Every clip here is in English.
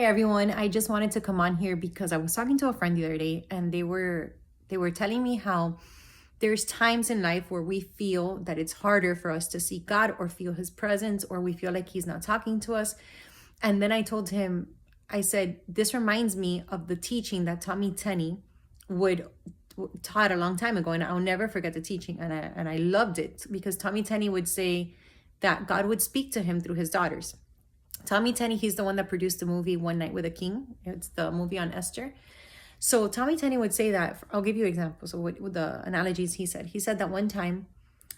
Hey everyone, I just wanted to come on here because I was talking to a friend the other day and they were telling me how there's times in life where we feel that it's harder for us to see God or feel his presence, or we feel like he's not talking to us. And then I told him, I said, this reminds me of the teaching that Tommy Tenney would taught a long time ago, and I'll never forget the teaching. And I loved it because Tommy Tenney would say that God would speak to him through his daughters. Tommy Tenney, he's the one that produced the movie One Night with a King. It's the movie on Esther. So Tommy Tenney would say that, I'll give you examples of what the analogies he said. He said that one time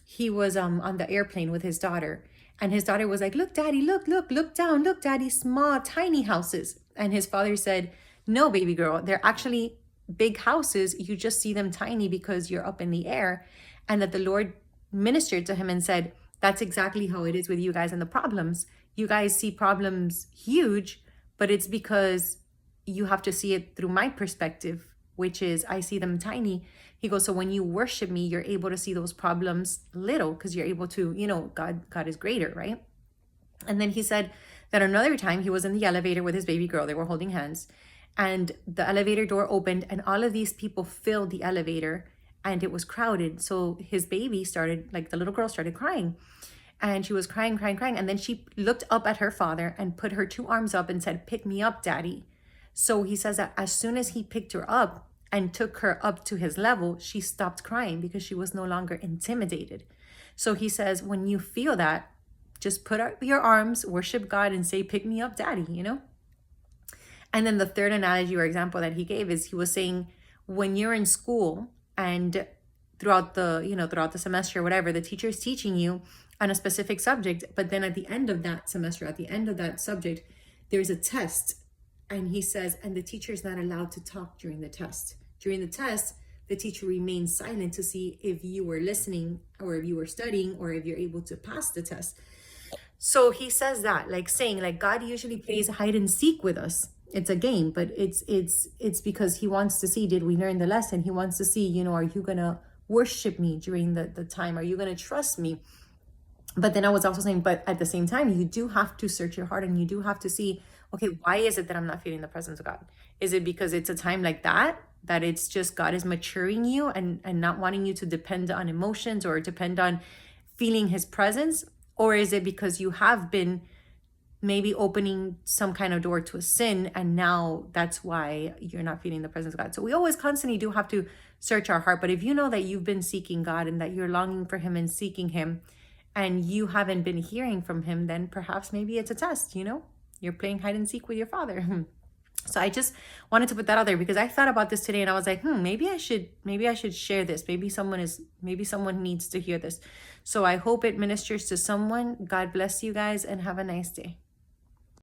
he was on the airplane with his daughter, and his daughter was like, "Look, daddy, look down, look, daddy, small, tiny houses." And his father said, "No, baby girl, they're actually big houses. You just see them tiny because you're up in the air." And that the Lord ministered to him and said, "That's exactly how it is with you guys and the problems. You guys see problems huge, but it's because you have to see it through my perspective, which is I see them tiny." He goes, "So when you worship me, you're able to see those problems little because you're able to, God is greater, right?" And then he said that another time he was in the elevator with his baby girl. They were holding hands, and the elevator door opened, and all of these people filled the elevator, and it was crowded. So his baby started, like the little girl started crying. And she was crying, crying, crying. And then she looked up at her father and put her two arms up and said, "Pick me up, daddy." So he says that as soon as he picked her up and took her up to his level, she stopped crying because she was no longer intimidated. So he says, when you feel that, just put out your arms, worship God, and say, "Pick me up, daddy." And then the third analogy or example that he gave is he was saying, when you're in school and throughout the semester or whatever, the teacher is teaching you on a specific subject, but then at the end of that semester, at the end of that subject, there's a test. And he says, and the teacher is not allowed to talk during the test. During the test, the teacher remains silent to see if you were listening or if you were studying or if you're able to pass the test. So he says that, like saying, like, God usually plays hide and seek with us. It's a game, but it's because he wants to see, did we learn the lesson? He wants to see, are you gonna worship me during the time? Are you gonna trust me? But then I was also saying, but at the same time, you do have to search your heart and you do have to see, okay, why is it that I'm not feeling the presence of God? Is it because it's a time like that it's just God is maturing you and not wanting you to depend on emotions or depend on feeling his presence? Or is it because you have been maybe opening some kind of door to a sin, and now that's why you're not feeling the presence of God? So we always constantly do have to search our heart. But if you know that you've been seeking God and that you're longing for him and seeking him, and you haven't been hearing from him, then perhaps maybe it's a test, you're playing hide and seek with your father. So I just wanted to put that out there because I thought about this today and I was like, maybe I should share this. Maybe someone needs to hear this. So I hope it ministers to someone. God bless you guys and have a nice day.